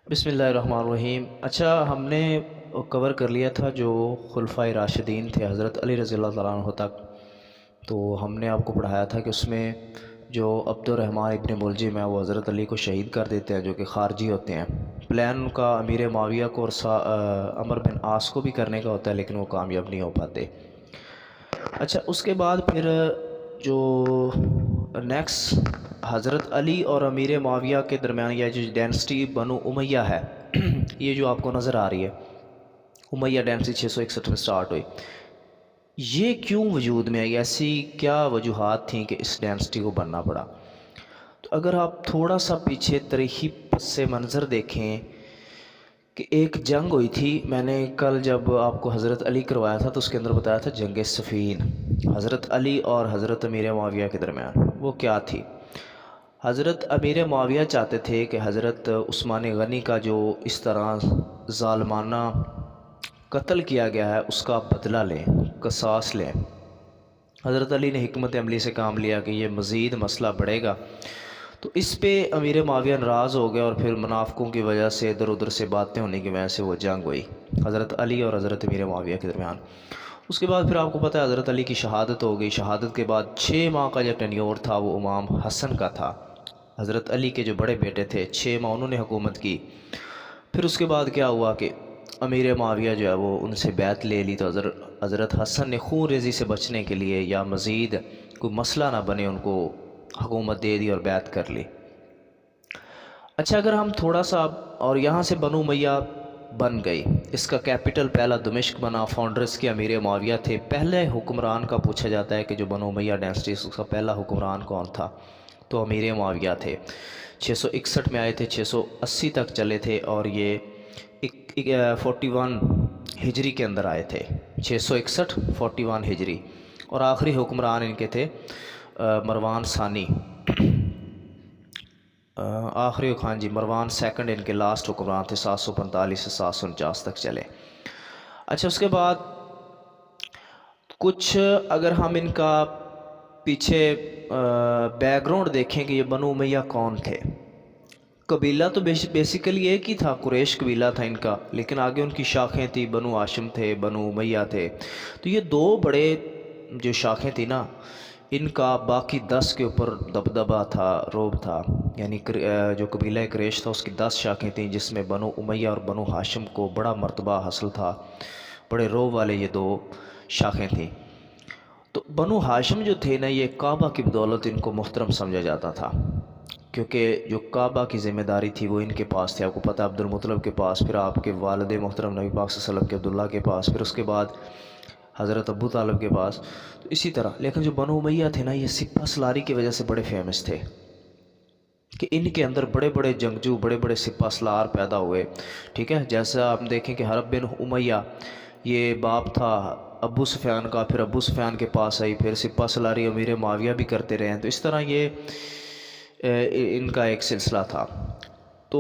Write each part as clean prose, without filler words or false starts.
بسم اللہ الرحمن الرحیم۔ اچھا، ہم نے کور کر لیا تھا جو خلفائے راشدین تھے حضرت علی رضی اللہ تعالیٰ عنہ تک۔ تو ہم نے آپ کو پڑھایا تھا کہ اس میں جو عبد الرحمن ابن ملجم ہے وہ حضرت علی کو شہید کر دیتے ہیں، جو کہ خارجی ہوتے ہیں۔ پلان ان کا امیر معاویہ کو اور عمر بن عاص کو بھی کرنے کا ہوتا ہے، لیکن وہ کامیاب نہیں ہو پاتے۔ اچھا، اس کے بعد پھر جو نیکسٹ حضرت علی اور امیر معاویہ کے درمیان یہ جو ڈینسٹی بنو امیہ ہے یہ جو آپ کو نظر آ رہی ہے، امیہ ڈینسٹی 661 میں سٹارٹ ہوئی۔ یہ کیوں وجود میں آئی؟ ایسی کیا وجوہات تھیں کہ اس ڈینسٹی کو بننا پڑا؟ تو اگر آپ تھوڑا سا پیچھے تاریخی پس منظر دیکھیں کہ ایک جنگ ہوئی تھی، میں نے کل جب آپ کو حضرت علی کروایا تھا تو اس کے اندر بتایا تھا جنگ صفین، حضرت علی اور حضرت امیر معاویہ کے درمیان۔ وہ کیا تھی؟ حضرت امیر معاویہ چاہتے تھے کہ حضرت عثمان غنی کا جو اس طرح ظالمانہ قتل کیا گیا ہے اس کا بدلہ لیں، قصاص لیں۔ حضرت علی نے حکمت عملی سے کام لیا کہ یہ مزید مسئلہ بڑھے گا، تو اس پہ امیر معاویہ ناراض ہو گیا، اور پھر منافقوں کی وجہ سے ادھر ادھر سے باتیں ہونے کی وجہ سے وہ جنگ ہوئی حضرت علی اور حضرت امیر معاویہ کے درمیان۔ اس کے بعد پھر آپ کو پتہ ہے حضرت علی کی شہادت ہو گئی۔ شہادت کے بعد 6 ماہ کا جو ٹینیور تھا وہ امام حسن کا تھا، حضرت علی کے جو بڑے بیٹے تھے۔ 6 ماہ انہوں نے حکومت کی۔ پھر اس کے بعد کیا ہوا کہ امیر معاویہ جو ہے وہ ان سے بیعت لے لی، تو حضرت حسن نے خون ریزی سے بچنے کے لیے یا مزید کوئی مسئلہ نہ بنے ان کو حکومت دے دی اور بیعت کر لی۔ اچھا، اگر ہم تھوڑا سا اور یہاں سے بنو امیہ بن گئی، اس کا کیپٹل پہلا دمشق بنا، فاؤنڈرز کے امیر معاویہ تھے۔ پہلے حکمران کا پوچھا جاتا ہے کہ جو بنو امیہ ڈینسٹی اس کا پہلا حکمران کون تھا، تو امیر معاویہ تھے۔ 661 میں آئے تھے، 680 تک چلے تھے، اور یہ 41 ہجری کے اندر آئے تھے۔ 661 41 ہجری، اور آخری حکمران ان کے تھے مروان ثانی، آخری خان جی مروان سیکنڈ ان کے لاسٹ حکمران تھے، 745 سے 749 تک چلے۔ اچھا، اس کے بعد کچھ اگر ہم ان کا پیچھے بیک گراؤنڈ دیکھیں کہ یہ بنو امیہ کون تھے۔ قبیلہ تو بیسیکلی ایک ہی تھا، قریش قبیلہ تھا ان کا، لیکن آگے ان کی شاخیں تھی، بنو ہاشم تھے، بنو امیہ تھے۔ تو یہ دو بڑے جو شاخیں تھیں نا، ان کا باقی 10 کے اوپر دبدبہ تھا، روب تھا۔ یعنی جو قبیلہ قریش تھا اس کی 10 شاخیں تھیں، جس میں بنو امیہ اور بنو ہاشم کو بڑا مرتبہ حاصل تھا، بڑے روب والے یہ دو شاخیں تھیں۔ تو بنو ہاشم جو تھے نا، یہ کعبہ کی بدولت ان کو محترم سمجھا جاتا تھا، کیونکہ جو کعبہ کی ذمہ داری تھی وہ ان کے پاس تھی۔ آپ کو پتہ ہے عبد المطلب کے پاس، پھر آپ کے والد محترم نبی پاک صلی اللہ علیہ وسلم کے عبداللہ کے پاس، پھر اس کے بعد حضرت ابو طالب کے پاس، تو اسی طرح۔ لیکن جو بنو امیہ تھے نا، یہ سپہ سالاری کی وجہ سے بڑے فیمس تھے، کہ ان کے اندر بڑے بڑے جنگجو، بڑے بڑے سپہ سالار پیدا ہوئے۔ ٹھیک ہے، جیسا آپ دیکھیں کہ حرب بن امیہ یہ باپ تھا ابو سفیان کا، پھر ابو سفیان کے پاس آئی، پھر سپہ سالاری امیر معاویہ بھی کرتے رہے ہیں، تو اس طرح یہ ان کا ایک سلسلہ تھا۔ تو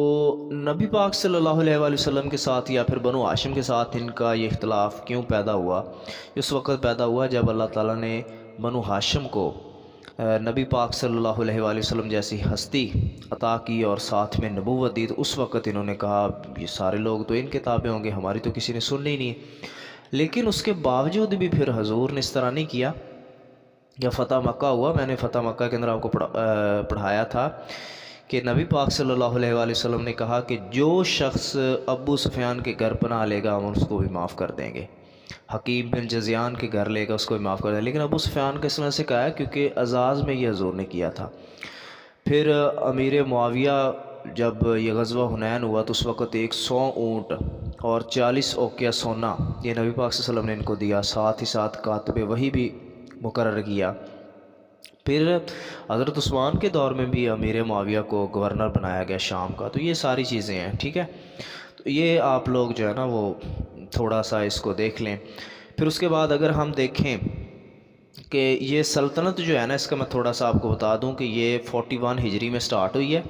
نبی پاک صلی اللہ علیہ وآلہ وسلم کے ساتھ یا پھر بنو ہاشم کے ساتھ ان کا یہ اختلاف کیوں پیدا ہوا؟ اس وقت پیدا ہوا جب اللہ تعالیٰ نے بنو ہاشم کو نبی پاک صلی اللہ علیہ وآلہ وسلم جیسی ہستی عطا کی اور ساتھ میں نبوت دی، تو اس وقت انہوں نے کہا یہ سارے لوگ تو ان کے تابع ہوں گے، ہماری تو کسی نے سننی نہیں۔ لیکن اس کے باوجود بھی پھر حضور نے اس طرح نہیں کیا۔ یا فتح مکہ ہوا، میں نے فتح مکہ کے اندر آپ کو پڑھایا تھا کہ نبی پاک صلی اللہ علیہ وآلہ وسلم نے کہا کہ جو شخص ابو سفیان کے گھر پناہ لے گا ہم اس کو بھی معاف کر دیں گے، حکیم بن جزیان کے گھر لے گا اس کو بھی معاف کر دیں گے۔ لیکن ابو سفیان کا اس وجہ سے کہا ہے کیونکہ اعزاز میں یہ حضور نے کیا تھا۔ پھر امیر معاویہ جب یہ غزوہ حنین ہوا تو اس وقت 100 اونٹ اور 40 اوقیہ سونا یہ نبی پاک صلی اللہ علیہ وسلم نے ان کو دیا، ساتھ ہی ساتھ کاتب وحی بھی مقرر کیا۔ پھر حضرت عثمان کے دور میں بھی امیر معاویہ کو گورنر بنایا گیا شام کا۔ تو یہ ساری چیزیں ہیں، ٹھیک ہے، تو یہ آپ لوگ جو ہے نا وہ تھوڑا سا اس کو دیکھ لیں۔ پھر اس کے بعد اگر ہم دیکھیں کہ یہ سلطنت جو ہے نا، اس کا میں تھوڑا سا آپ کو بتا دوں کہ یہ 41 ہجری میں سٹارٹ ہوئی ہے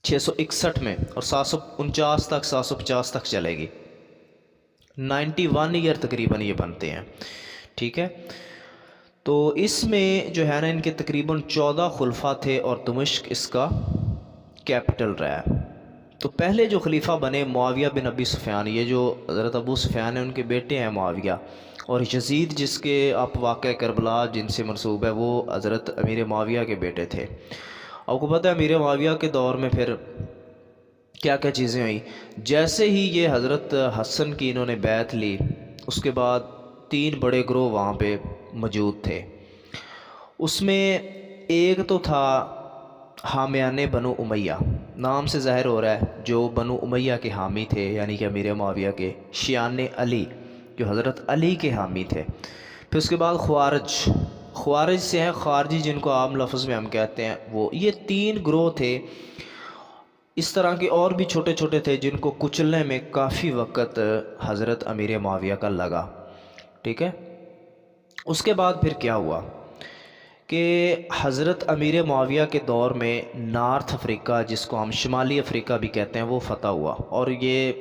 661 میں، اور 749 تک 750 تک چلے گی، 91 ایئر تقریباً یہ بنتے ہیں، ٹھیک ہے۔ تو اس میں جو ہے نا ان کے تقریباً 14 خلفاء تھے، اور دمشق اس کا کیپٹل رہا ہے۔ تو پہلے جو خلیفہ بنے معاویہ بن ابی سفیان، یہ جو حضرت ابو سفیان ہیں ان کے بیٹے ہیں معاویہ، اور یزید جس کے آپ واقعہ کربلا جن سے منسوب ہے وہ حضرت امیر معاویہ کے بیٹے تھے۔ آپ کو پتہ ہے امیر معاویہ کے دور میں پھر کیا کیا چیزیں ہوئیں۔ جیسے ہی یہ حضرت حسن کی انہوں نے بیعت لی، اس کے بعد 3 بڑے گروہ وہاں پہ موجود تھے۔ اس میں ایک تو تھا حامیان بنو امیہ، نام سے ظاہر ہو رہا ہے جو بنو امیہ کے حامی تھے، یعنی کہ امیر معاویہ کے شیعان علی، جو حضرت علی کے حامی تھے۔ پھر اس کے بعد خوارج سے ہیں خارجی، جن کو عام لفظ میں ہم کہتے ہیں وہ، یہ 3 گروہ تھے۔ اس طرح کے اور بھی چھوٹے چھوٹے تھے جن کو کچلنے میں کافی وقت حضرت امیر معاویہ کا لگا، ٹھیک ہے۔ اس کے بعد پھر کیا ہوا کہ حضرت امیر معاویہ کے دور میں نارتھ افریقہ، جس کو ہم شمالی افریقہ بھی کہتے ہیں، وہ فتح ہوا۔ اور یہ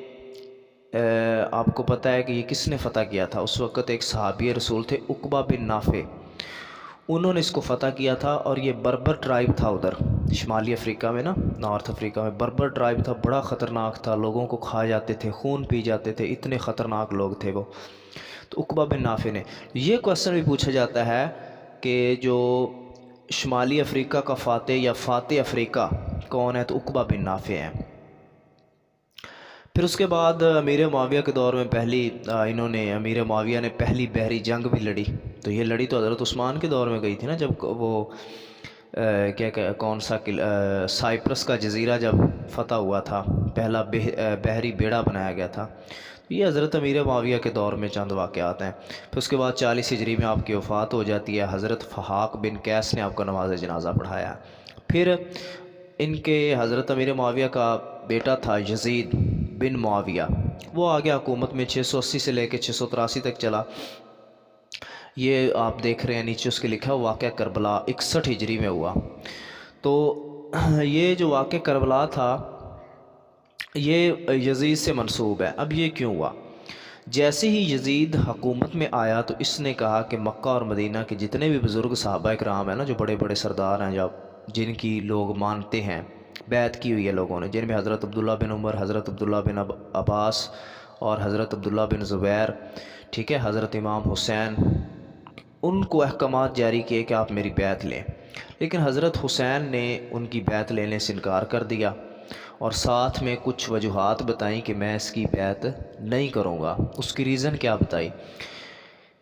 آپ کو پتہ ہے کہ یہ کس نے فتح کیا تھا؟ اس وقت ایک صحابی رسول تھے عقبہ بن نافع، انہوں نے اس کو فتح کیا تھا۔ اور یہ بربر ٹرائب تھا ادھر شمالی افریقہ میں نا، نارتھ افریقہ میں بربر ٹرائب تھا، بڑا خطرناک تھا، لوگوں کو کھا جاتے تھے، خون پی جاتے تھے، اتنے خطرناک لوگ تھے وہ۔ تو عقبہ بن نافع نے، یہ کویسچن بھی پوچھا جاتا ہے کہ جو شمالی افریقہ کا فاتح یا فاتح افریقہ کون ہے؟ تو عقبہ بن نافع ہیں۔ پھر اس کے بعد امیر معاویہ کے دور میں امیر معاویہ نے پہلی بحری جنگ بھی لڑی۔ تو یہ لڑی تو حضرت عثمان کے دور میں گئی تھی نا، جب وہ کون سا سائپرس کا جزیرہ جب فتح ہوا تھا، پہلا بحری بیڑا بنایا گیا تھا۔ یہ حضرت امیر معاویہ کے دور میں چند واقعات ہیں۔ پھر اس کے بعد 40 ہجری میں آپ کی وفات ہو جاتی ہے، حضرت فحاق بن قیس نے آپ کو نماز جنازہ پڑھایا۔ پھر ان کے حضرت امیر معاویہ کا بیٹا تھا یزید بن معاویہ، وہ آگے حکومت میں 680 سے لے کے 683 تک چلا۔ یہ آپ دیکھ رہے ہیں نیچے اس کے لکھا ہوا واقعہ کربلا 61 ہجری میں ہوا۔ تو یہ جو واقعہ کربلا تھا یہ یزید سے منسوب ہے۔ اب یہ کیوں ہوا؟ جیسے ہی یزید حکومت میں آیا تو اس نے کہا کہ مکہ اور مدینہ کے جتنے بھی بزرگ صحابہ کرام ہیں نا، جو بڑے بڑے سردار ہیں جن کی لوگ مانتے ہیں، بیعت کی ہوئی ہے لوگوں نے، جن میں حضرت عبداللہ بن عمر، حضرت عبداللہ بن عباس اور حضرت عبداللہ بن زبیر، ٹھیک ہے، حضرت امام حسین، ان کو احکامات جاری کیے کہ آپ میری بیعت لیں۔ لیکن حضرت حسین نے ان کی بیعت لینے سے انکار کر دیا، اور ساتھ میں کچھ وجوہات بتائیں کہ میں اس کی بیعت نہیں کروں گا۔ اس کی ریزن کیا بتائی؟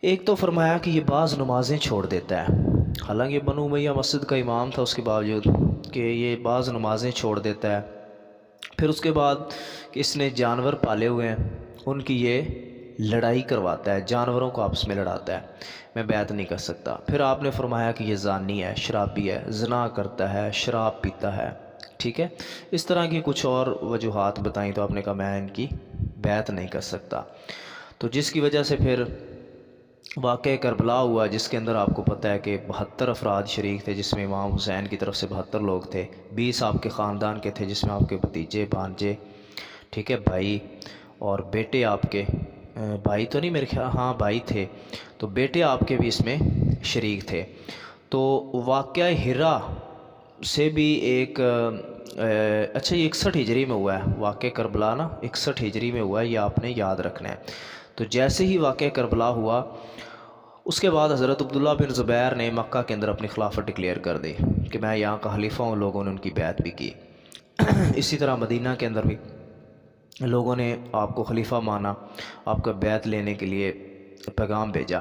ایک تو فرمایا کہ یہ بعض نمازیں چھوڑ دیتا ہے، حالانکہ بنو امیہ مسجد کا امام تھا، اس کے باوجود کہ یہ بعض نمازیں چھوڑ دیتا ہے۔ پھر اس کے بعد کہ اس نے جانور پالے ہوئے ہیں، ان کی یہ لڑائی کرواتا ہے، جانوروں کو آپس میں لڑاتا ہے، میں بیعت نہیں کر سکتا۔ پھر آپ نے فرمایا کہ یہ زانی ہے، شرابی ہے، زنا کرتا ہے، شراب پیتا ہے، ٹھیک ہے۔ اس طرح کی کچھ اور وجوہات بتائیں تو آپ نے کہا میں ان کی بیعت نہیں کر سکتا۔ تو جس کی وجہ سے پھر واقعہ کربلا ہوا، جس کے اندر آپ کو پتہ ہے کہ 72 افراد شریک تھے، جس میں امام حسین کی طرف سے 72 لوگ تھے، 20 آپ کے خاندان کے تھے، جس میں آپ کے بھتیجے، بھانجے، ٹھیک ہے، بھائی اور بیٹے آپ کے، بھائی تو نہیں میرے خیال، ہاں بھائی تھے، تو بیٹے آپ کے بھی اس میں شریک تھے۔ تو واقعہ ہرا سے بھی ایک اچھا یہ 61 ہجری میں ہوا ہے واقعہ کربلا نا، 61 ہجری میں ہوا ہے، یہ آپ نے یاد رکھنا ہے۔ تو جیسے ہی واقعہ کربلا ہوا، اس کے بعد حضرت عبداللہ بن زبیر نے مکہ کے اندر اپنی خلافت ڈکلیئر کر دی کہ میں یہاں کا خلیفہ ہوں، لوگوں نے ان کی بیعت بھی کی۔ اسی طرح مدینہ کے اندر بھی لوگوں نے آپ کو خلیفہ مانا، آپ کا بیعت لینے کے لیے پیغام بھیجا۔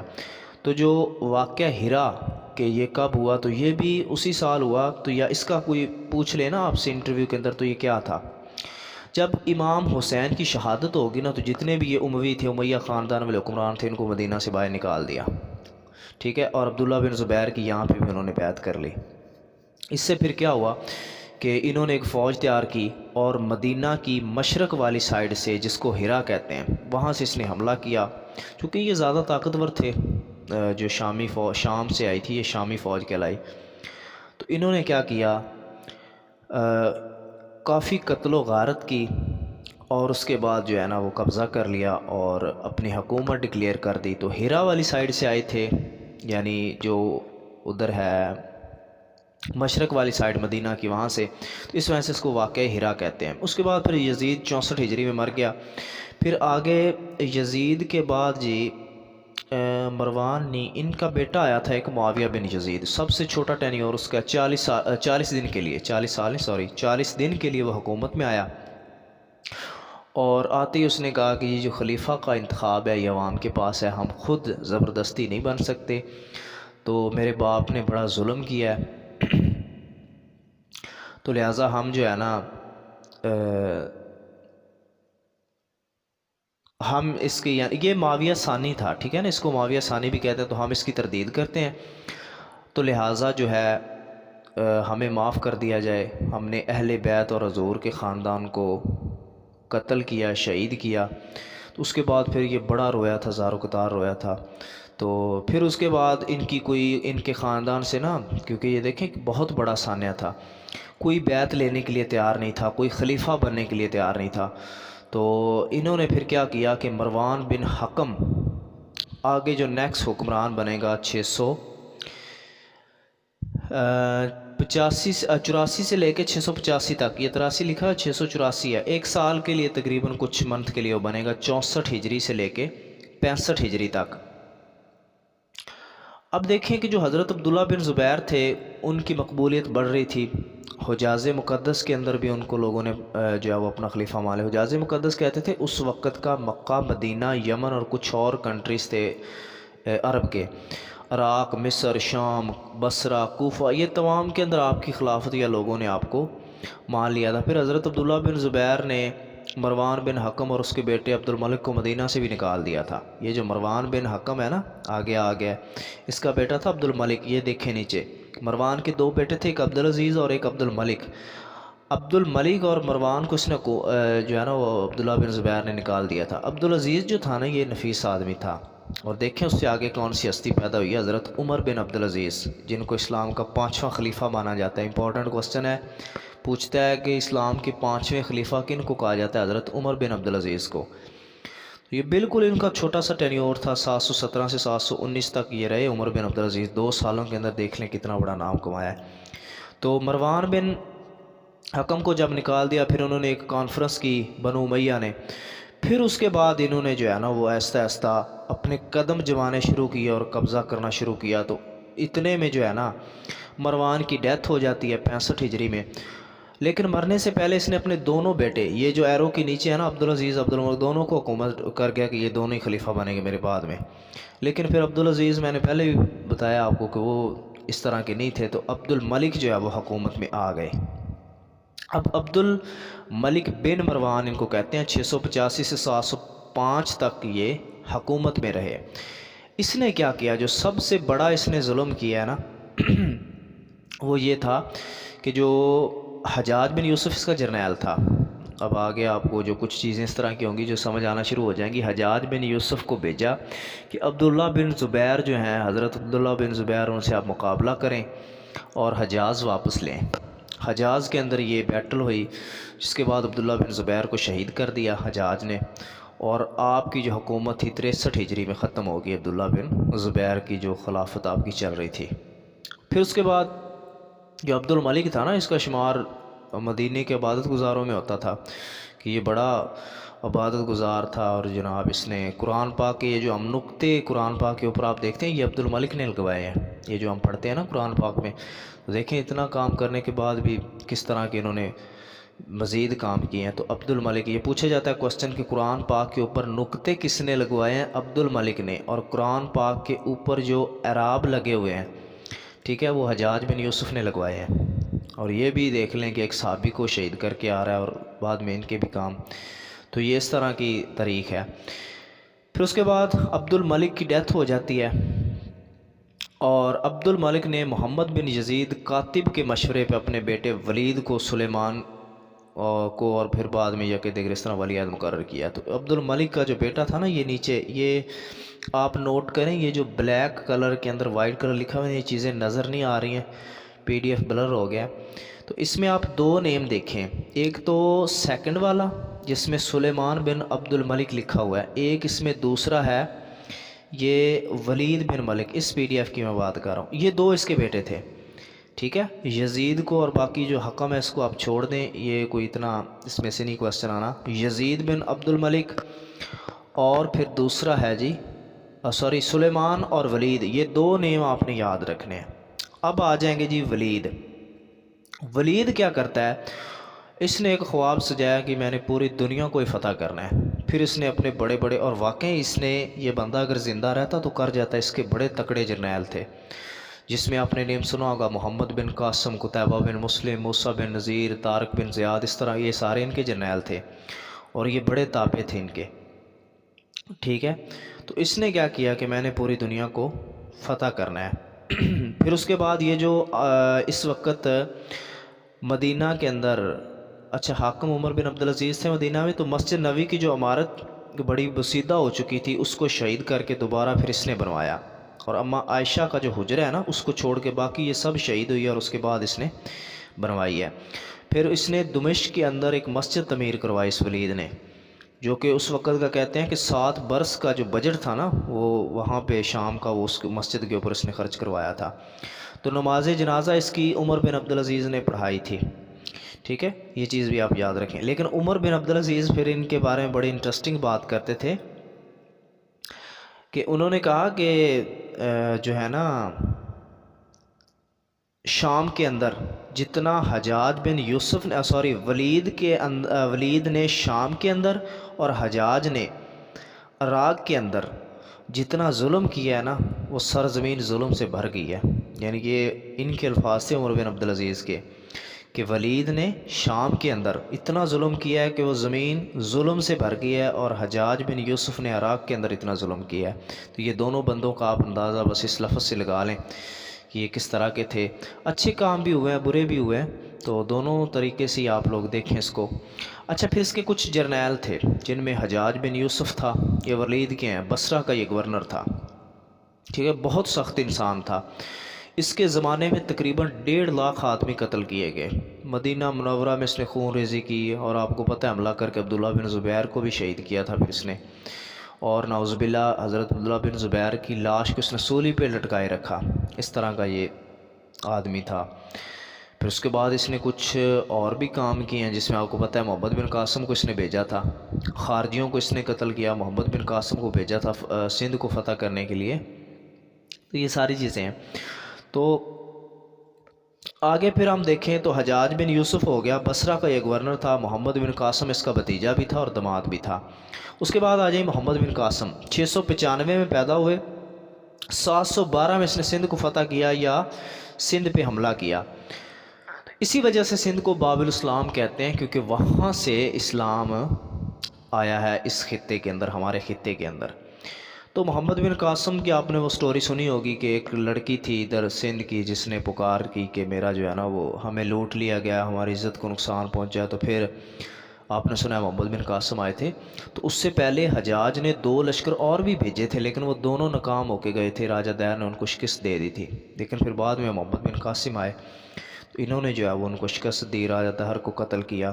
تو جو واقعہ ہرا کہ یہ کب ہوا، تو یہ بھی اسی سال ہوا۔ تو یا اس کا کوئی پوچھ لینا آپ سے انٹرویو کے اندر، تو یہ کیا تھا؟ جب امام حسین کی شہادت ہوگی نا، تو جتنے بھی یہ اموی تھے، امیہ خاندان والے حکمران تھے، ان کو مدینہ سے باہر نکال دیا، ٹھیک ہے۔ اور عبداللہ بن زبیر کی یہاں پہ بھی انہوں نے بیعت کر لی۔ اس سے پھر کیا ہوا کہ انہوں نے ایک فوج تیار کی، اور مدینہ کی مشرق والی سائیڈ سے، جس کو ہرا کہتے ہیں، وہاں سے اس نے حملہ کیا۔ چونکہ یہ زیادہ طاقتور تھے، جو شامی فوج شام سے آئی تھی، یہ شامی فوج کہلائی۔ تو انہوں نے کیا کیا، کافی قتل و غارت کی، اور اس کے بعد جو ہے نا وہ قبضہ کر لیا اور اپنی حکومت ڈکلیئر کر دی۔ تو ہرا والی سائیڈ سے آئے تھے، یعنی جو ادھر ہے مشرق والی سائڈ مدینہ کی وہاں سے، تو اس وجہ سے اس کو واقعہ ہرا کہتے ہیں۔ اس کے بعد پھر یزید 64 ہجری میں مر گیا۔ پھر آگے یزید کے بعد جی مروان نہیں، ان کا بیٹا آیا تھا ایک معاویہ بن یزید، سب سے چھوٹا ٹینیور اس کا 40 دن کے لیے، 40 دن کے لیے وہ حکومت میں آیا، اور آتے ہی اس نے کہا کہ یہ جو خلیفہ کا انتخاب ہے یہ عوام کے پاس ہے، ہم خود زبردستی نہیں بن سکتے، تو میرے باپ نے بڑا ظلم کیا ہے، تو لہٰذا ہم جو ہے نا ہم اس کی، یعنی یہ معاویہ ثانی تھا، ٹھیک ہے نا، اس کو معاویہ ثانی بھی کہتے ہیں، تو ہم اس کی تردید کرتے ہیں، تو لہٰذا جو ہے ہمیں معاف کر دیا جائے۔ ہم نے اہل بیت اور حضور کے خاندان کو قتل کیا، شہید کیا، تو اس کے بعد پھر یہ بڑا رویا تھا، زارو قطار رویا تھا۔ تو پھر اس کے بعد ان کے خاندان سے نا، کیونکہ یہ دیکھیں کہ بہت بڑا سانیہ تھا، کوئی بیعت لینے کے لیے تیار نہیں تھا، کوئی خلیفہ بننے کے لیے تیار نہیں تھا، تو انہوں نے پھر کیا کیا کہ مروان بن حکم آگے جو نیکسٹ حکمران بنے گا 84 سے لے کے 685 تک، یہ 83 لکھا ہے، 684 ہے، ایک سال کے لیے تقریباً کچھ منتھ کے لیے وہ بنے گا 64 ہجری سے لے کے 65 ہجری تک۔ اب دیکھیں کہ جو حضرت عبداللہ بن زبیر تھے ان کی مقبولیت بڑھ رہی تھی، حجاز مقدس کے اندر بھی ان کو لوگوں نے جو ہے وہ اپنا خلیفہ مان لیا۔ حجاز مقدس کہتے تھے اس وقت کا مکہ، مدینہ، یمن اور کچھ اور کنٹریز تھے عرب کے، عراق، مصر، شام، بصرہ، کوفہ، یہ تمام کے اندر آپ کی خلافت یا لوگوں نے آپ کو مان لیا تھا۔ پھر حضرت عبداللہ بن زبیر نے مروان بن حکم اور اس کے بیٹے عبد الملک کو مدینہ سے بھی نکال دیا تھا۔ یہ جو مروان بن حکم ہے نا، آگے اس کا بیٹا تھا عبد الملک، یہ دیکھیں نیچے، مروان کے دو بیٹے تھے، ایک عبدالعزیز اور ایک عبد الملک۔ عبد الملک اور مروان کو اس نے جو ہے نا وہ عبداللہ بن زبیر نے نکال دیا تھا۔ عبدالعزیز جو تھا نا یہ نفیس آدمی تھا، اور دیکھیں اس سے آگے کون سی ہستی پیدا ہوئی ہے، حضرت عمر بن عبدالعزیز، جن کو اسلام کا 5واں خلیفہ مانا جاتا ہے۔ امپورٹنٹ کوسچن ہے، پوچھتا ہے کہ اسلام کے 5ویں خلیفہ کن کو کہا جاتا ہے؟ حضرت عمر بن عبدالعزیز کو۔ یہ بالکل ان کا چھوٹا سا ٹینیور تھا، 717 سے 719 تک یہ رہے عمر بن عبدالعزیز، 2 سالوں کے اندر دیکھ لیں کتنا بڑا نام کمایا ہے۔ تو مروان بن حکم کو جب نکال دیا، پھر انہوں نے ایک کانفرنس کی بنو امیہ نے، پھر اس کے بعد انہوں نے جو ہے نا وہ آہستہ آہستہ اپنے قدم جمانے شروع کیے اور قبضہ کرنا شروع کیا۔ تو اتنے میں جو ہے نا مروان کی ڈیتھ ہو جاتی ہے 65 ہجری میں، لیکن مرنے سے پہلے اس نے اپنے دونوں بیٹے، یہ جو ایرو کے نیچے ہے نا، عبدالعزیز، عبدالملک، دونوں کو حکومت کر گیا کہ یہ دونوں ہی خلیفہ بنیں گے میرے بعد میں۔ لیکن پھر عبدالعزیز، میں نے پہلے بھی بتایا آپ کو کہ وہ اس طرح کے نہیں تھے، تو عبد الملک جو ہے وہ حکومت میں آ گئے۔ اب عبد الملک بن مروان ان کو کہتے ہیں، 685 سے 705 تک یہ حکومت میں رہے۔ اس نے کیا کیا؟ جو سب سے بڑا اس نے ظلم کیا ہے نا وہ یہ تھا کہ جو حجاج بن یوسف اس کا جرنیل تھا، اب آگے آپ کو جو کچھ چیزیں اس طرح کی ہوں گی جو سمجھ آنا شروع ہو جائیں گی۔ حجاج بن یوسف کو بھیجا کہ عبداللہ بن زبیر جو ہیں، حضرت عبداللہ بن زبیر، ان سے آپ مقابلہ کریں اور حجاز واپس لیں۔ حجاز کے اندر یہ بیٹل ہوئی، جس کے بعد عبداللہ بن زبیر کو شہید کر دیا حجاج نے، اور آپ کی جو حکومت تھی 63 ہجری میں ختم ہو گئی، عبداللہ بن زبیر کی جو خلافت آپ کی چل رہی تھی۔ پھر اس کے بعد جو عبد الملک تھا نا، اس کا شمار مدینہ کے عبادت گزاروں میں ہوتا تھا کہ یہ بڑا عبادت گزار تھا، اور جناب اس نے قرآن پاک کے یہ جو ہم نقطے قرآن پاک کے اوپر آپ دیکھتے ہیں، یہ عبد الملک نے لگوائے ہیں، یہ جو ہم پڑھتے ہیں نا قرآن پاک میں، تو دیکھیں اتنا کام کرنے کے بعد بھی کس طرح کے انہوں نے مزید کام کیے ہیں۔ تو عبد الملک، یہ پوچھا جاتا ہے کوسچن کہ قرآن پاک کے اوپر نقطے کس نے لگوائے ہیں؟ عبد الملک نے، اور قرآن پاک کے اوپر جو اعراب لگے ہوئے ہیں، ٹھیک ہے، وہ حجاج بن یوسف نے لگوائے ہیں۔ اور یہ بھی دیکھ لیں کہ ایک صحابی کو شہید کر کے آ رہا ہے، اور بعد میں ان کے بھی کام، تو یہ اس طرح کی تاریخ ہے۔ پھر اس کے بعد عبد الملک کی ڈیتھ ہو جاتی ہے، اور عبد الملک نے محمد بن یزید کاتب کے مشورے پہ اپنے بیٹے ولید کو سلیمان کو، اور پھر بعد میں یہ کہ دیگر اس طرح ولی عہد مقرر کیا۔ تو عبد الملک کا جو بیٹا تھا نا، یہ نیچے یہ آپ نوٹ کریں، یہ جو بلیک کلر کے اندر وائٹ کلر لکھا ہوا ہے، یہ چیزیں نظر نہیں آ رہی ہیں، پی ڈی ایف بلر ہو گیا، تو اس میں آپ 2 نیم دیکھیں، ایک تو سیکنڈ والا جس میں سلیمان بن عبد الملک لکھا ہوا ہے، ایک اس میں دوسرا ہے یہ ولید بن ملک، اس پی ڈی ایف کی میں بات کر رہا ہوں، یہ 2 اس کے بیٹے تھے، ٹھیک ہے، یزید کو اور باقی جو حکم ہے اس کو آپ چھوڑ دیں، یہ کوئی اتنا اس میں سے نہیں کوشچن آنا۔ یزید بن عبد الملک، اور پھر دوسرا ہے جی سلیمان اور ولید، یہ دو نیم آپ نے یاد رکھنے ہیں۔ اب آ جائیں گے جی ولید۔ ولید کیا کرتا ہے، اس نے ایک خواب سجایا کہ میں نے پوری دنیا کو ہی فتح کرنا ہے۔ پھر اس نے اپنے بڑے بڑے، اور واقعی اس نے، یہ بندہ اگر زندہ رہتا تو کر جاتا، اس کے بڑے تکڑے جرنیل تھے، جس میں آپ نے نیم سنا ہوگا محمد بن قاسم، قتیبہ بن مسلم، موسیٰ بن نذیر، طارق بن زیاد، اس طرح یہ سارے ان کے جرنیل تھے، اور یہ بڑے تابع تھے ان کے، ٹھیک ہے۔ تو اس نے کیا کیا کہ میں نے پوری دنیا کو فتح کرنا ہے۔ پھر اس کے بعد یہ جو اس وقت مدینہ کے اندر، اچھا حاکم عمر بن عبدالعزیز تھے مدینہ میں، تو مسجد نبوی کی جو عمارت بڑی بسیدہ ہو چکی تھی اس کو شہید کر کے دوبارہ پھر اس نے بنوایا، اور اماں عائشہ کا جو حجرہ ہے نا اس کو چھوڑ کے باقی یہ سب شہید ہوئی، اور اس کے بعد اس نے بنوائی ہے۔ پھر اس نے دمشق کے اندر ایک مسجد تعمیر کروائی اس ولید نے، جو کہ اس وقت کا کہتے ہیں کہ 7 برس کا جو بجٹ تھا نا وہ وہاں پہ شام کا، وہ اس مسجد کے اوپر اس نے خرچ کروایا تھا۔ تو نماز جنازہ اس کی عمر بن عبدالعزیز نے پڑھائی تھی، ٹھیک ہے، یہ چیز بھی آپ یاد رکھیں۔ لیکن عمر بن عبدالعزیز پھر ان کے بارے میں بڑی انٹرسٹنگ بات کرتے تھے کہ انہوں نے کہا کہ جو ہے نا شام کے اندر جتنا حجاج بن یوسف نے ولید نے شام کے اندر اور حجاج نے عراق کے اندر جتنا ظلم کیا ہے نا وہ سرزمین ظلم سے بھر گئی ہے، یعنی کہ ان کے الفاظ سے عمر بن عبدالعزیز کے، کہ ولید نے شام کے اندر اتنا ظلم کیا ہے کہ وہ زمین ظلم سے بھر گئی ہے، اور حجاج بن یوسف نے عراق کے اندر اتنا ظلم کیا ہے۔ تو یہ دونوں بندوں کا آپ اندازہ بس اس لفظ سے لگا لیں کہ یہ کس طرح کے تھے، اچھے کام بھی ہوئے ہیں برے بھی ہوئے ہیں، تو دونوں طریقے سے ہی آپ لوگ دیکھیں اس کو۔ اچھا پھر اس کے کچھ جرنیل تھے جن میں حجاج بن یوسف تھا، یہ ولید کے ہیں، بصرہ کا یہ گورنر تھا، ٹھیک ہے، بہت سخت انسان تھا۔ اس کے زمانے میں تقریباً 1.5 لاکھ آدمی قتل کیے گئے، مدینہ منورہ میں اس نے خون ریزی کی، اور آپ کو پتہ ہے حملہ کر کے عبداللہ بن زبیر کو بھی شہید کیا تھا پھر اس نے، اور نعوذ باللہ حضرت عبداللہ بن زبیر کی لاش کو اس نے سولی پہ لٹکائے رکھا، اس طرح کا یہ آدمی تھا۔ پھر اس کے بعد اس نے کچھ اور بھی کام کیے ہیں، جس میں آپ کو پتہ ہے محمد بن قاسم کو اس نے بھیجا تھا، خارجیوں کو اس نے قتل کیا، محمد بن قاسم کو بھیجا تھا سندھ کو فتح کرنے کے لیے، تو یہ ساری چیزیں ہیں۔ تو آگے پھر ہم دیکھیں تو حجاج بن یوسف ہو گیا، بصرہ کا یہ گورنر تھا، محمد بن قاسم اس کا بھتیجا بھی تھا اور داماد بھی تھا۔ اس کے بعد آ جائیں محمد بن قاسم، 695 میں پیدا ہوئے، 712 میں اس نے سندھ کو فتح کیا یا سندھ پہ حملہ کیا۔ اسی وجہ سے سندھ کو باب الاسلام کہتے ہیں، کیونکہ وہاں سے اسلام آیا ہے اس خطے کے اندر، ہمارے خطے کے اندر۔ تو محمد بن قاسم کی آپ نے وہ سٹوری سنی ہوگی کہ ایک لڑکی تھی ادھر سندھ کی جس نے پکار کی کہ میرا جو ہے نا وہ ہمیں لوٹ لیا گیا، ہماری عزت کو نقصان پہنچا، تو پھر آپ نے سنا ہے محمد بن قاسم آئے تھے۔ تو اس سے پہلے حجاج نے 2 لشکر اور بھی بھیجے تھے، لیکن وہ دونوں ناکام ہو کے گئے تھے، راجہ دیر نے ان کو شکست دے دی تھی، لیکن پھر بعد میں محمد بن قاسم آئے تو انہوں نے جو ہے وہ ان کو شکست دی، راجہ دہر کو قتل کیا،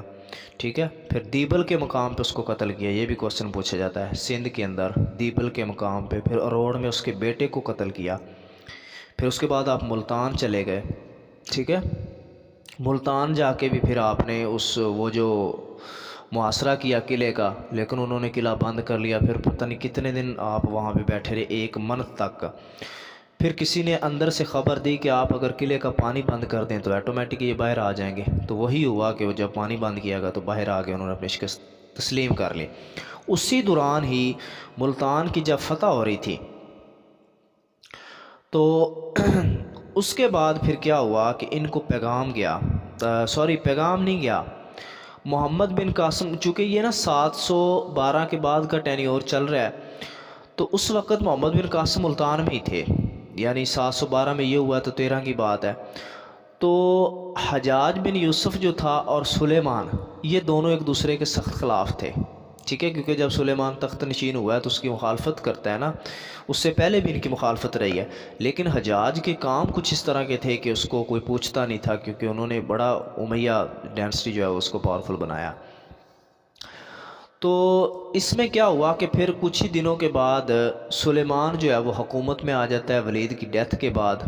ٹھیک ہے۔ پھر دیبل کے مقام پہ اس کو قتل کیا، یہ بھی کوسچن پوچھا جاتا ہے، سندھ کے اندر دیبل کے مقام پہ، پھر اروڑ میں اس کے بیٹے کو قتل کیا۔ پھر اس کے بعد آپ ملتان چلے گئے، ٹھیک ہے، ملتان جا کے بھی پھر آپ نے وہ جو محاصرہ کیا قلعے کا، لیکن انہوں نے قلعہ بند کر لیا، پھر پتہ نہیں کتنے دن آپ وہاں پہ بیٹھے رہے، 1 منتھ تک۔ پھر کسی نے اندر سے خبر دی کہ آپ اگر قلعے کا پانی بند کر دیں تو آٹومیٹک یہ باہر آ جائیں گے، تو وہی ہوا کہ وہ جب پانی بند کیا گیا تو باہر آ گئے، انہوں نے اپنی شکست تسلیم کر لی۔ اسی دوران ہی ملتان کی جب فتح ہو رہی تھی تو اس کے بعد پھر کیا ہوا کہ ان کو پیغام گیا، پیغام نہیں گیا، محمد بن قاسم، چونکہ یہ نا 712 کے بعد کا ٹینیور چل رہا ہے، تو اس وقت محمد بن قاسم ملتان میں ہی تھے، یعنی 712 میں یہ ہوا تو 13 کی بات ہے۔ تو حجاج بن یوسف جو تھا اور سلیمان، یہ دونوں ایک دوسرے کے سخت خلاف تھے، ٹھیک ہے، کیونکہ جب سلیمان تخت نشین ہوا ہے تو اس کی مخالفت کرتا ہے نا، اس سے پہلے بھی ان کی مخالفت رہی ہے، لیکن حجاج کے کام کچھ اس طرح کے تھے کہ اس کو کوئی پوچھتا نہیں تھا، کیونکہ انہوں نے بڑا امیہ ڈینسٹی جو ہے اس کو پاورفل بنایا۔ تو اس میں کیا ہوا کہ پھر کچھ ہی دنوں کے بعد سلیمان جو ہے وہ حکومت میں آ جاتا ہے ولید کی ڈیتھ کے بعد۔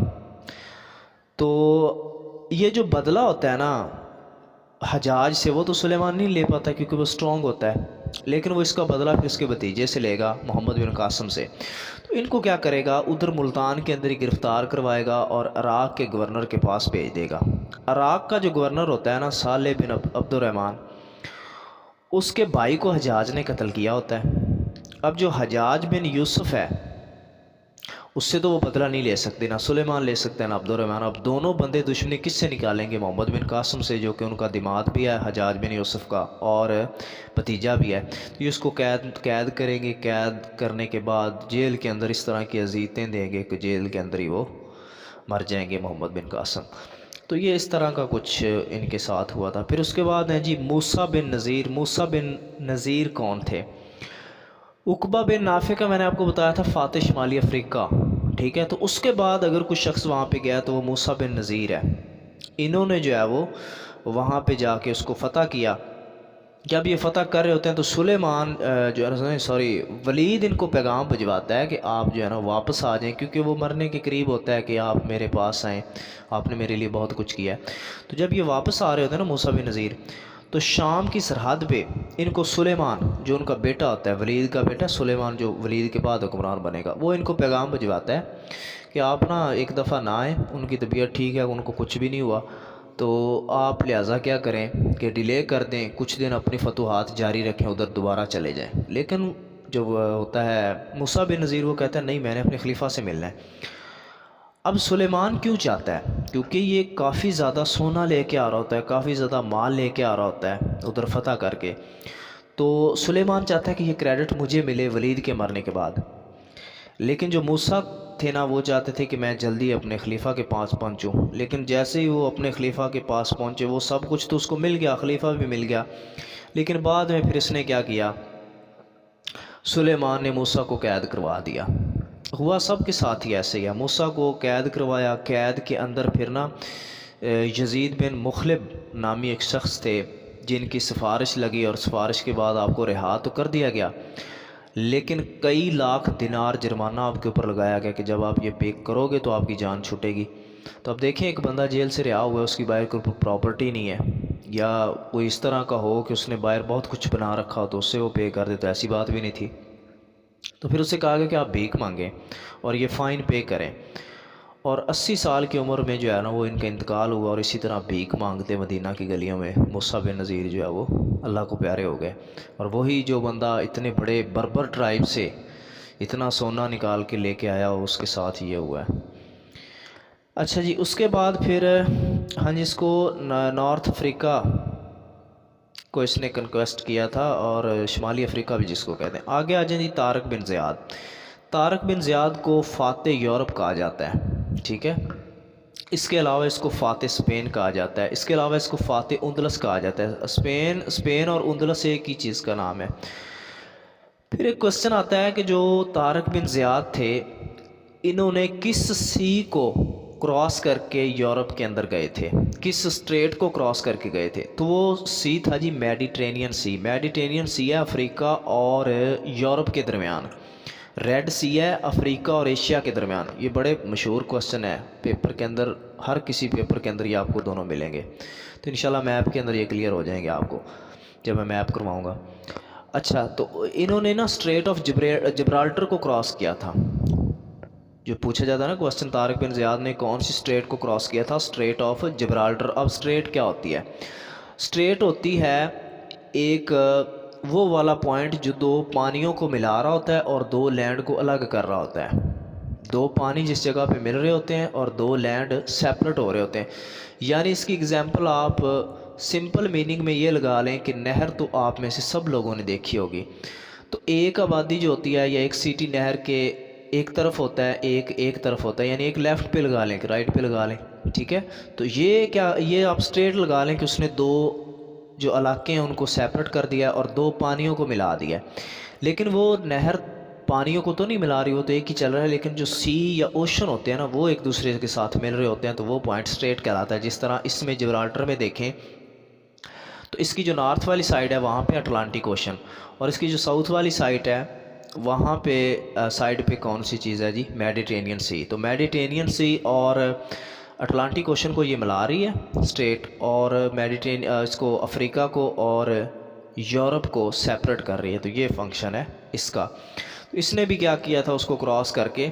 تو یہ جو بدلہ ہوتا ہے نا حجاج سے، وہ تو سلیمان نہیں لے پاتا کیونکہ وہ سٹرونگ ہوتا ہے، لیکن وہ اس کا بدلہ پھر اس کے بھتیجے سے لے گا، محمد بن قاسم سے۔ تو ان کو کیا کرے گا، ادھر ملتان کے اندر ہی گرفتار کروائے گا اور عراق کے گورنر کے پاس بھیج دے گا۔ عراق کا جو گورنر ہوتا ہے نا صالح بن عبد الرحمن، اس کے بھائی کو حجاج نے قتل کیا ہوتا ہے۔ اب جو حجاج بن یوسف ہے اس سے تو وہ بدلہ نہیں لے سکتے، نہ سلیمان لے سکتے ہیں نہ عبد الرحمن۔ اب دونوں بندے دشمنی کس سے نکالیں گے، محمد بن قاسم سے جو کہ ان کا دماد بھی ہے حجاج بن یوسف کا اور بھتیجا بھی ہے۔ تو یہ اس کو قید کریں گے، قید کرنے کے بعد جیل کے اندر اس طرح کی اذیتیں دیں گے کہ جیل کے اندر ہی وہ مر جائیں گے محمد بن قاسم۔ تو یہ اس طرح کا کچھ ان کے ساتھ ہوا تھا۔ پھر اس کے بعد ہیں جی موسیٰ بن نذیر۔ موسیٰ بن نذیر کون تھے؟ عقبہ بن نافع کا میں نے آپ کو بتایا تھا فاتح شمالی افریقہ، ٹھیک ہے۔ تو اس کے بعد اگر کچھ شخص وہاں پہ گیا تو وہ موسیٰ بن نذیر ہے۔ انہوں نے جو ہے وہ وہاں پہ جا کے اس کو فتح کیا۔ جب یہ فتح کر رہے ہوتے ہیں تو سلیمان جو ہے ولید ان کو پیغام بھجواتا ہے کہ آپ جو ہے نا واپس آ جائیں، کیونکہ وہ مرنے کے قریب ہوتا ہے کہ آپ میرے پاس آئیں، آپ نے میرے لیے بہت کچھ کیا ہے۔ تو جب یہ واپس آ رہے ہوتے ہیں نا موسیٰ بن نذیر، تو شام کی سرحد پہ ان کو سلیمان جو ان کا بیٹا ہوتا ہے، ولید کا بیٹا سلیمان جو ولید کے بعد حکمران بنے گا، وہ ان کو پیغام بھجواتا ہے کہ آپ نا ایک دفعہ نہ آئیں، ان کی طبیعت ٹھیک ہے، ان کو کچھ بھی نہیں ہوا، تو آپ لہٰذا کیا کریں کہ ڈیلے کر دیں، کچھ دن اپنی فتوحات جاری رکھیں، ادھر دوبارہ چلے جائیں۔ لیکن جو ہوتا ہے موسیٰ بن نذیر، وہ کہتا ہے نہیں، میں نے اپنے خلیفہ سے ملنا ہے۔ اب سلیمان کیوں چاہتا ہے؟ کیونکہ یہ کافی زیادہ سونا لے کے آ رہا ہوتا ہے، کافی زیادہ مال لے کے آ رہا ہوتا ہے ادھر فتح کر کے، تو سلیمان چاہتا ہے کہ یہ کریڈٹ مجھے ملے ولید کے مرنے کے بعد۔ لیکن جو موسیٰ تھے نا، وہ چاہتے تھے کہ میں جلدی اپنے خلیفہ کے پاس پہنچوں، لیکن جیسے ہی وہ اپنے خلیفہ کے پاس پہنچے، وہ سب کچھ تو اس کو مل گیا، خلیفہ بھی مل گیا، لیکن بعد میں پھر اس نے کیا کیا، سلیمان نے موسیٰ کو قید کروا دیا۔ ہوا سب کے ساتھ ہی ایسے ہی ہے، موسیٰ کو قید کروایا، قید کے اندر پھر نا یزید بن مخلب نامی ایک شخص تھے جن کی سفارش لگی، اور سفارش کے بعد آپ کو رہا تو کر دیا گیا، لیکن کئی لاکھ دینار جرمانہ آپ کے اوپر لگایا گیا کہ جب آپ یہ پے کرو گے تو آپ کی جان چھوٹے گی۔ تو اب دیکھیں ایک بندہ جیل سے رہا ہوا ہے، اس کی باہر کوئی پراپرٹی نہیں ہے، یا کوئی اس طرح کا ہو کہ اس نے باہر بہت کچھ بنا رکھا ہو تو اس سے وہ پے کر دے، تو ایسی بات بھی نہیں تھی۔ تو پھر اس سے کہا گیا کہ آپ بھیک مانگیں اور یہ فائن پے کریں، اور 80 سال کی عمر میں جو ہے نا وہ ان کا انتقال ہوا، اور اسی طرح بھیک مانگتے مدینہ کی گلیوں میں موسیٰ بن نذیر جو ہے وہ اللہ کو پیارے ہو گئے۔ اور وہی جو بندہ اتنے بڑے بربر ٹرائب سے اتنا سونا نکال کے لے کے آیا، اس کے ساتھ یہ ہوا ہے۔ اچھا جی، اس کے بعد پھر ہاں جی، اس کو نارتھ افریقہ کو اس نے کنکویسٹ کیا تھا، اور شمالی افریقہ بھی جس کو کہتے ہیں۔ آگے آ جائیں جی، طارق بن زیاد۔ طارق بن زیاد کو فاتح یورپ کہا جاتا ہے، ٹھیک ہے۔ اس کے علاوہ اس کو فاتح اسپین کہا جاتا ہے، اس کے علاوہ اس کو فاتح اندلس کہا جاتا ہے۔ اسپین اور اندلس ایک ہی چیز کا نام ہے۔ پھر ایک کوسچن آتا ہے کہ جو طارق بن زیاد تھے، انہوں نے کس سی کو کراس کر کے یورپ کے اندر گئے تھے، کس اسٹریٹ کو کراس کر کے گئے تھے؟ تو وہ سی تھا جی میڈیٹرینین سی۔ میڈیٹرینین سی ہے افریقہ اور یورپ کے درمیان، ریڈ سی ہے افریقہ اور ایشیا کے درمیان۔ یہ بڑے مشہور کوسچن ہے پیپر کے اندر، ہر کسی پیپر کے اندر یہ آپ کو دونوں ملیں گے، تو انشاءاللہ میپ کے اندر یہ کلیئر ہو جائیں گے آپ کو جب میں میپ کرواؤں گا۔ اچھا، تو انہوں نے نا اسٹریٹ آف جبرالٹر کو کراس کیا تھا۔ جو پوچھا جاتا ہے نا کوسچن، طارق بن زیاد نے کون سی اسٹریٹ کو کراس کیا تھا؟ Strait of Gibraltar. اب اسٹریٹ کیا ہوتی ہے؟ اسٹریٹ ہوتی ہے ایک وہ والا پوائنٹ جو دو پانیوں کو ملا رہا ہوتا ہے اور دو لینڈ کو الگ کر رہا ہوتا ہے۔ دو پانی جس جگہ پہ مل رہے ہوتے ہیں اور دو لینڈ سیپریٹ ہو رہے ہوتے ہیں، یعنی اس کی اگزامپل آپ سمپل میننگ میں یہ لگا لیں کہ نہر تو آپ میں سے سب لوگوں نے دیکھی ہوگی۔ تو ایک آبادی جو ہوتی ہے یا ایک سٹی نہر کے ایک طرف ہوتا ہے، ایک طرف ہوتا ہے، یعنی ایک لیفٹ پہ لگا لیں کہ رائٹ پہ لگا لیں، ٹھیک ہے۔ تو یہ آپ اسٹریٹ لگا لیں کہ اس نے دو جو علاقے ہیں ان کو سیپریٹ کر دیا اور دو پانیوں کو ملا دیا، لیکن وہ نہر پانیوں کو تو نہیں ملا رہی، وہ تو ایک ہی چل رہا ہے، لیکن جو سی یا اوشن ہوتے ہیں نا وہ ایک دوسرے کے ساتھ مل رہے ہوتے ہیں، تو وہ پوائنٹ اسٹریٹ کہلاتا ہے۔ جس طرح اس میں جبرالٹر میں دیکھیں تو اس کی جو نارتھ والی سائڈ ہے وہاں پہ اٹلانٹک اوشن، اور اس کی جو ساؤتھ والی سائڈ ہے وہاں پہ سائڈ پہ کون سی چیز ہے جی؟ میڈیٹرینین سی۔ تو میڈیٹرینین سی اور اٹلانٹک اوشن کو یہ ملا رہی ہے اسٹیٹ، اور اس کو افریقہ کو اور یورپ کو سیپریٹ کر رہی ہے. تو یہ فنکشن ہے اس کا. تو اس نے بھی کیا کیا تھا، اس کو کراس کر کے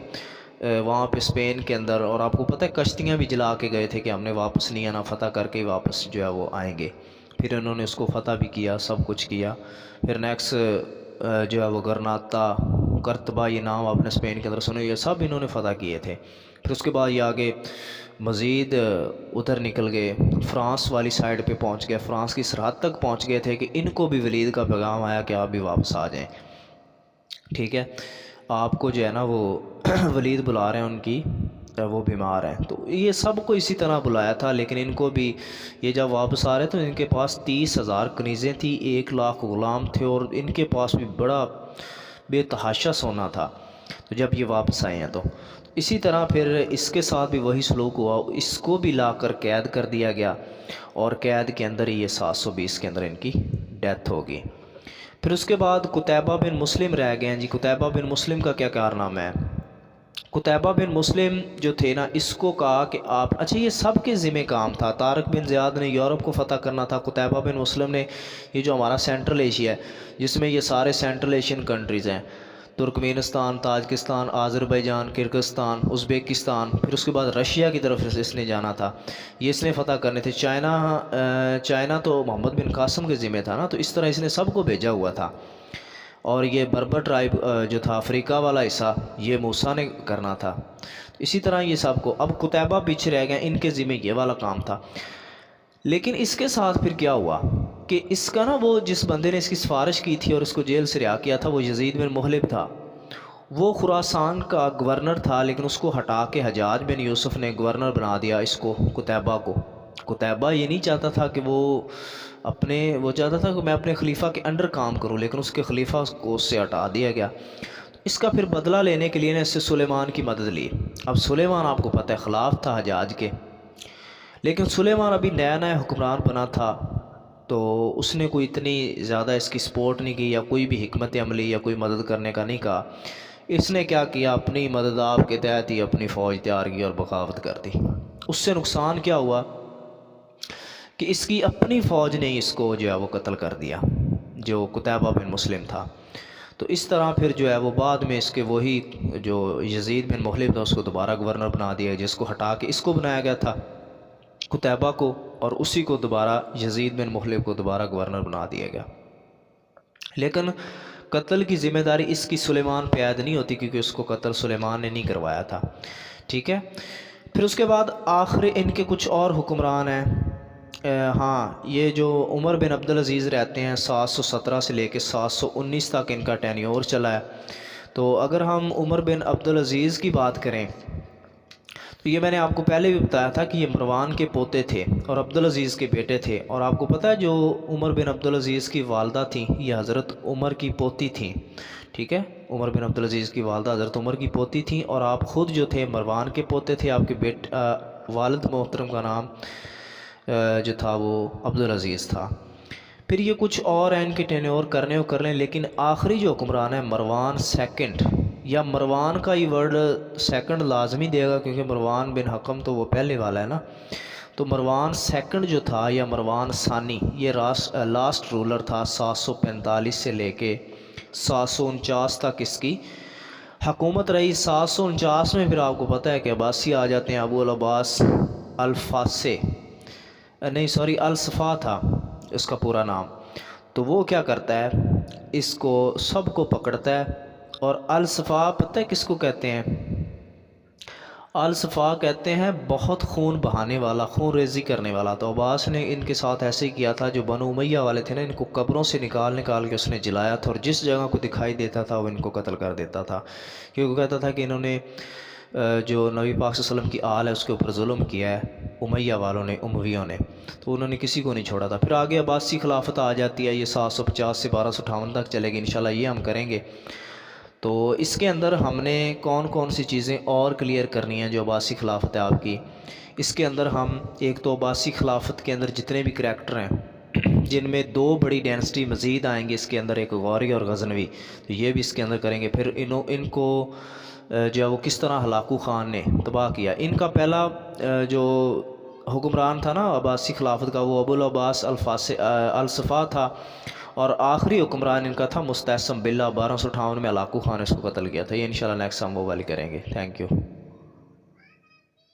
وہاں پہ اسپین کے اندر، اور آپ کو پتہ ہے کشتیاں بھی جلا کے گئے تھے کہ ہم نے واپس نہیں آنا، فتح کر کے واپس جو ہے وہ آئیں گے. پھر انہوں نے اس کو فتح بھی کیا، سب کچھ کیا. پھر نیکسٹ جو ہے وہ گرناتا، کرتبہ، یہ نام آپ نے اسپین کے اندر سنے، یہ سب انہوں نے فتح کیے تھے. پھر اس کے بعد یہ آگے مزید ادھر نکل گئے، فرانس والی سائڈ پہ پہنچ گئے، فرانس کی سرحد تک پہنچ گئے تھے کہ ان کو بھی ولید کا پیغام آیا کہ آپ بھی واپس آ جائیں. ٹھیک ہے، آپ کو جو ہے نا وہ ولید بلا رہے ہیں، ان کی وہ بیمار ہیں. تو یہ سب کو اسی طرح بلایا تھا، لیکن ان کو بھی یہ جب واپس آ رہے تو ان کے پاس 30,000 کنیزیں تھیں، 1,00,000 غلام تھے، اور ان کے پاس بھی بڑا بے تحاشا سونا تھا. تو جب یہ واپس آئے ہیں تو اسی طرح پھر اس کے ساتھ بھی وہی سلوک ہوا، اس کو بھی لا کر قید کر دیا گیا، اور قید کے اندر ہی یہ 720 کے اندر ان کی ڈیتھ ہوگی. پھر اس کے بعد قتیبہ بن مسلم رہ گئے ہیں جی. قتیبہ بن مسلم کا کیا کارنامہ ہے؟ قتیبہ بن مسلم جو تھے نا، اس کو کہا کہ آپ، اچھا یہ سب کے ذمہ کام تھا. طارق بن زیاد نے یورپ کو فتح کرنا تھا، قتیبہ بن مسلم نے یہ جو ہمارا سینٹرل ایشیا ہے، جس میں یہ سارے سینٹرل ایشین کنٹریز ہیں، ترکمینستان، تاجکستان، آذربائیجان، کرغزستان، ازبیکستان، پھر اس کے بعد رشیا کی طرف اس نے جانا تھا، یہ اس نے فتح کرنے تھے. چائنا تو محمد بن قاسم کے ذمہ تھا نا، تو اس طرح اس نے سب کو بھیجا ہوا تھا. اور یہ بربر ٹرائب جو تھا، افریقہ والا حصہ، یہ موسیٰ نے کرنا تھا. اسی طرح یہ سب کو، اب قتیبہ پیچھے رہ گئے، ان کے ذمہ یہ والا کام تھا. لیکن اس کے ساتھ پھر کیا ہوا کہ اس کا نا، وہ جس بندے نے اس کی سفارش کی تھی اور اس کو جیل سے رہا کیا تھا، وہ یزید بن محلب تھا. وہ خراسان کا گورنر تھا، لیکن اس کو ہٹا کے حجاج بن یوسف نے گورنر بنا دیا اس کو، قتیبہ کو. قتیبہ یہ نہیں چاہتا تھا کہ وہ چاہتا تھا کہ میں اپنے خلیفہ کے انڈر کام کروں، لیکن اس کے خلیفہ کو اس سے ہٹا دیا گیا. اس کا پھر بدلہ لینے کے لیے نے اس سے سلیمان کی مدد لی. اب سلیمان آپ کو پتہ ہے خلاف تھا حجاج کے، لیکن سلیمان ابھی نیا نیا حکمران بنا تھا، تو اس نے کوئی اتنی زیادہ اس کی سپورٹ نہیں کی، یا کوئی بھی حکمت عملی یا کوئی مدد کرنے کا نہیں کہا. اس نے کیا کیا، اپنی مدد آپ کے تحت ہی اپنی فوج تیار کی اور بغاوت کر دی. اس سے نقصان کیا ہوا کہ اس کی اپنی فوج نے اس کو جو ہے وہ قتل کر دیا، جو قتیبہ بن مسلم تھا. تو اس طرح پھر جو ہے وہ بعد میں اس کے وہی جو یزید بن محلب تھا، اس کو دوبارہ گورنر بنا دیا، جس کو ہٹا کے اس کو بنایا گیا تھا قتیبہ کو، اور اسی کو دوبارہ یزید بن محلب کو دوبارہ گورنر بنا دیا گیا. لیکن قتل کی ذمہ داری اس کی سلیمان پہ عائد نہیں ہوتی، کیونکہ اس کو قتل سلیمان نے نہیں کروایا تھا. ٹھیک ہے، پھر اس کے بعد آخر ان کے کچھ اور حکمران ہیں. ہاں، یہ جو عمر بن عبدالعزیز رہتے ہیں، 717 سے لے کے 719 تک ان کا ٹینیور چلا ہے. تو اگر ہم عمر بن عبدالعزیز کی بات کریں تو یہ میں نے آپ کو پہلے بھی بتایا تھا کہ یہ مروان کے پوتے تھے اور عبدالعزیز کے بیٹے تھے. اور آپ کو پتہ ہے جو عمر بن عبدالعزیز کی والدہ تھیں، یہ حضرت عمر کی پوتی تھیں. ٹھیک ہے، عمر بن عبدالعزیز کی والدہ حضرت عمر کی پوتی تھیں، اور آپ خود جو تھے مروان کے پوتے تھے. آپ کے والد محترم کا نام جو تھا وہ عبدالعزیز تھا. پھر یہ کچھ اور ہیں، ان کے ٹینیور کرنے کر لیں، لیکن آخری جو حکمران ہے مروان سیکنڈ، یا مروان کا یہ ورڈ سیکنڈ لازمی دے گا، کیونکہ مروان بن حکم تو وہ پہلے والا ہے نا. تو مروان سیکنڈ جو تھا، یا مروان ثانی، یہ لاسٹ رولر تھا. 745 سے لے کے 749 تک اس کی حکومت رہی. 749 میں پھر آپ کو پتہ ہے کہ عباسی آ جاتے ہیں. ابو العباس الفاسے، نہیں سوری، الصفا تھا اس کا پورا نام. تو وہ کیا کرتا ہے، اس کو سب کو پکڑتا ہے. اور الصفا پتہ ہے کس کو کہتے ہیں؟ الصفا کہتے ہیں بہت خون بہانے والا، خون ریزی کرنے والا. تو عباس نے ان کے ساتھ ایسے ہی کیا تھا. جو بنو امیہ والے تھے نا، ان کو قبروں سے نکال کے اس نے جلایا تھا، اور جس جگہ کو دکھائی دیتا تھا وہ ان کو قتل کر دیتا تھا، کیونکہ وہ کہتا تھا کہ انہوں نے جو نبی پاک صلی اللہ علیہ وسلم کی آل ہے اس کے اوپر ظلم کیا ہے امیہ والوں نے، امویوں نے. تو انہوں نے کسی کو نہیں چھوڑا تھا. پھر آگے عباسی خلافت آ جاتی ہے، یہ 750 سے 1258 تک چلے گی. انشاءاللہ یہ ہم کریں گے. تو اس کے اندر ہم نے کون سی چیزیں اور کلیئر کرنی ہیں جو عباسی خلافت ہے آپ کی. اس کے اندر ہم ایک تو عباسی خلافت کے اندر جتنے بھی کریکٹر ہیں، جن میں 2 بڑی ڈینسٹی مزید آئیں گے اس کے اندر، ایک غوری اور غزنوی، تو یہ بھی اس کے اندر کریں گے. پھر ان کو جو ہے وہ کس طرح ہلاکو خان نے تباہ کیا. ان کا پہلا جو حکمران تھا نا عباسی خلافت کا وہ ابوالعباس الصفا تھا، اور آخری حکمران ان کا تھا مستعصم باللہ. 1258 میں ہلاکو خان نے اس کو قتل کیا تھا. یہ انشاءاللہ نیکسٹ ہم وہ والی کریں گے. Thank you.